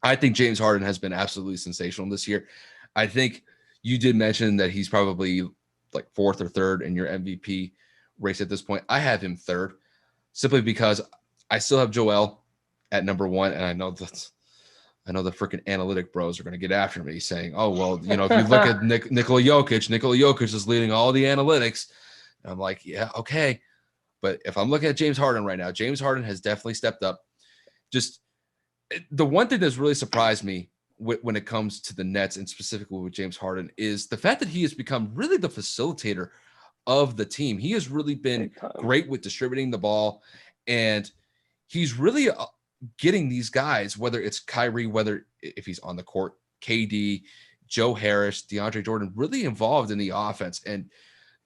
I think James Harden has been absolutely sensational this year. I think you did mention that he's probably like fourth or third in your MVP race at this point. I have him third simply because I still have Joel at number one, and I know the freaking analytic bros are going to get after me saying, "Oh well, if you look at Nikola Jokic is leading all the analytics." And I'm like, yeah, okay, but if I'm looking at James Harden right now, James Harden has definitely stepped up. Just the one thing that's really surprised me when it comes to the Nets and specifically with James Harden is the fact that he has become really the facilitator of the team. He has really been Big time. great with distributing the ball, and he's really getting these guys, whether it's Kyrie, whether if he's on the court, KD, Joe Harris, DeAndre Jordan, really involved in the offense. And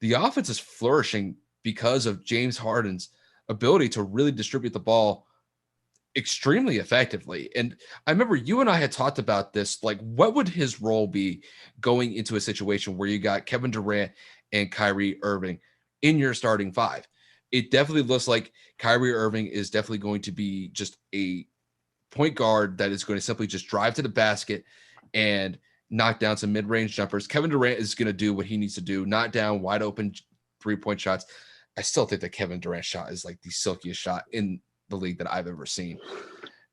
the offense is flourishing because of James Harden's ability to really distribute the ball extremely effectively. And I remember you and I had talked about this, like what would his role be going into a situation where you got Kevin Durant and Kyrie Irving in your starting five? It definitely looks like Kyrie Irving is definitely going to be just a point guard that is going to simply just drive to the basket and knock down some mid-range jumpers. Kevin Durant is going to do what he needs to do, knock down wide open three-point shots. I still think that Kevin Durant shot is like the silkiest shot in the league that I've ever seen.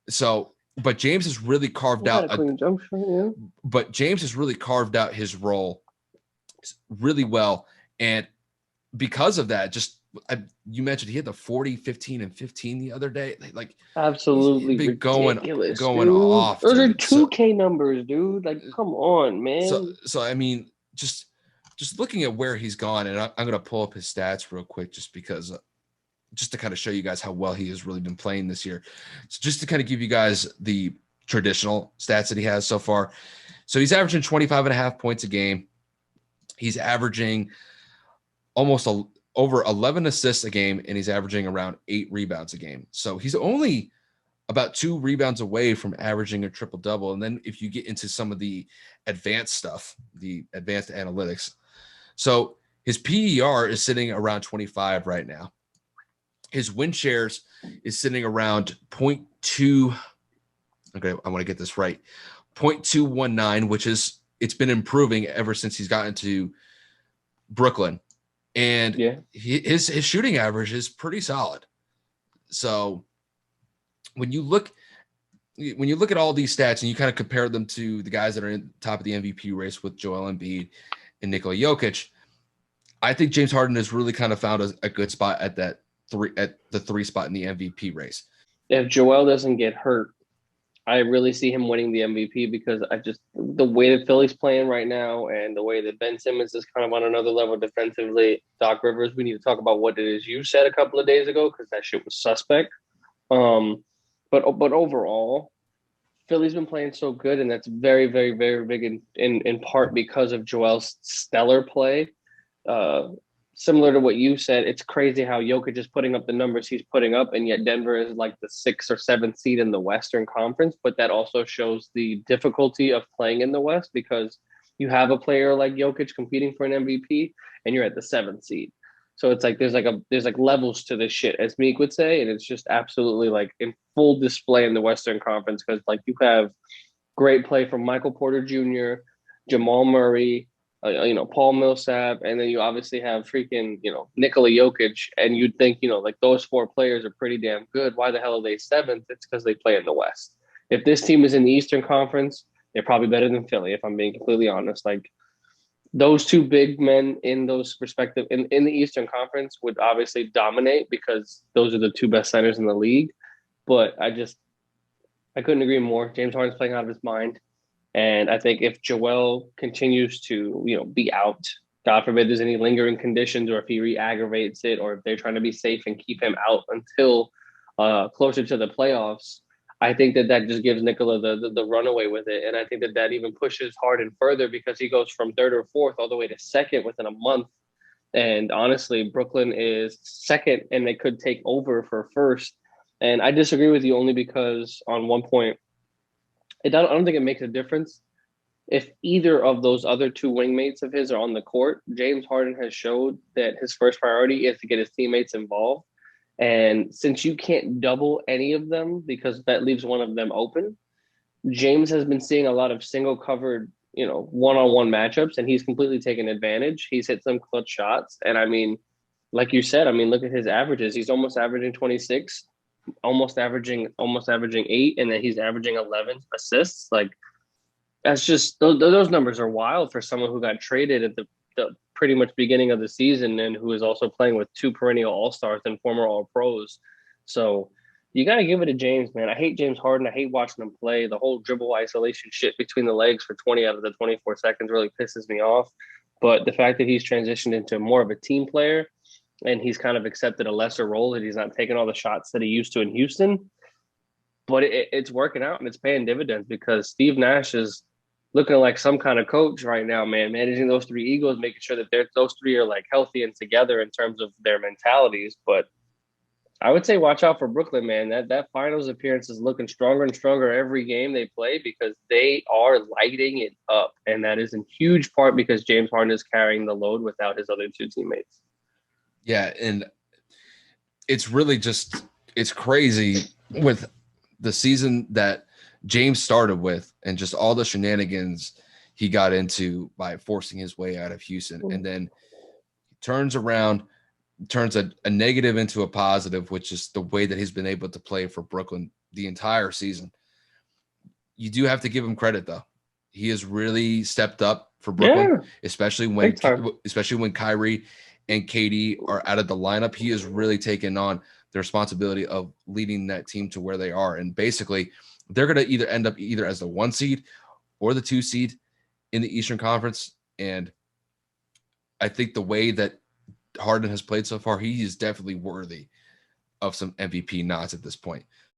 So, but James has really carved You got out a clean jump shot, yeah. but James has really carved out his role really well. And because of that, you mentioned he had the 40, 15, and 15 the other day. Like he's Absolutely been going ridiculous, going dude. off, Those are dude. So 2K numbers, dude. Like, come on, so man. so I mean, just looking at where he's gone, and I'm gonna pull up his stats real quick, just because just to kind of show you guys how well he has really been playing this year. So just to kind of give you guys the traditional stats that he has so far. So he's averaging 25 and a half points a game. He's averaging almost over 11 assists a game, and he's averaging around 8 rebounds a game. So he's only about 2 rebounds away from averaging a triple double. And then if you get into some of the advanced stuff, the advanced analytics, so his PER is sitting around 25 right now. His win shares is sitting around zero point 0.2. Okay, I want to get this right. 0.219, which is it's been improving ever since he's gotten to Brooklyn, and Yeah. his shooting average is pretty solid. So when you look at all these stats and you kind of compare them to the guys that are in top of the MVP race with Joel Embiid and Nikola Jokic, I think James Harden has really kind of found a good spot at the three spot in the MVP race. If Joel doesn't get hurt, I really see him winning the MVP because I just the way that Philly's playing right now and the way that Ben Simmons is kind of on another level defensively. Doc Rivers, we need to talk about what it is you said a couple of days ago because that shit was suspect. Um, but overall, Philly's been playing so good, and that's very, very, very big in part because of Joel's stellar play. Uh, Similar to what you said, it's crazy how Jokic is putting up the numbers he's putting up, and yet Denver is like the sixth or seventh seed in the Western Conference. But that also shows the difficulty of playing in the West because you have a player like Jokic competing for an MVP, and you're at the seventh seed. So it's like there's like levels to this shit, as Meek would say, and it's just absolutely like in full display in the Western Conference because like you have great play from Michael Porter Jr., Jamal Murray, Paul Millsap, and then you obviously have freaking, Nikola Jokic, and you'd think, like those four players are pretty damn good. Why the hell are they seventh? It's because they play in the West. If this team is in the Eastern Conference, they're probably better than Philly, if I'm being completely honest. Like those two big men in those respective in the Eastern Conference would obviously dominate because those are the two best centers in the league. But I couldn't agree more. James Harden's playing out of his mind. And I think if Joel continues to, be out, God forbid there's any lingering conditions, or if he re-aggravates it, or if they're trying to be safe and keep him out until closer to the playoffs, I think that just gives Nikola the runaway with it, and I think that even pushes Harden further because he goes from third or fourth all the way to second within a month. And honestly, Brooklyn is second, and they could take over for first. And I disagree with you only because on one point, I don't think it makes a difference if either of those other two wingmates of his are on the court. James Harden has showed that his first priority is to get his teammates involved. And since you can't double any of them because that leaves one of them open, James has been seeing a lot of single covered, one-on-one matchups, and he's completely taken advantage. He's hit some clutch shots. And I mean, like you said, I mean, look at his averages. He's almost averaging 26, almost averaging 8, and then he's averaging 11 assists. Like that's just those numbers are wild for someone who got traded at the pretty much beginning of the season and who is also playing with two perennial all-stars and former all-pros. So you got to give it to James, man. I hate James Harden. I hate watching him play. The whole dribble isolation shit between the legs for 20 out of the 24 seconds really pisses me off. But the fact that he's transitioned into more of a team player and he's kind of accepted a lesser role, that he's not taking all the shots that he used to in Houston, but it's working out and it's paying dividends because Steve Nash is looking like some kind of coach right now, man, managing those three egos, making sure that those three are like healthy and together in terms of their mentalities. But I would say watch out for Brooklyn, man. That finals appearance is looking stronger and stronger every game they play because they are lighting it up. And that is in huge part because James Harden is carrying the load without his other two teammates. Yeah, and it's really just it's crazy with the season that James started with and just all the shenanigans he got into by forcing his way out of Houston. And then he turns around, turns a negative into a positive, which is the way that he's been able to play for Brooklyn the entire season. You do have to give him credit, though. He has really stepped up for Brooklyn, Yeah, big time. especially when Kyrie and KD are out of the lineup. He has really taken on the responsibility of leading that team to where they are. And basically, they're going to either end up either as the 1 seed or the 2 seed in the Eastern Conference. And I think the way that Harden has played so far, he is definitely worthy of some MVP nods at this point.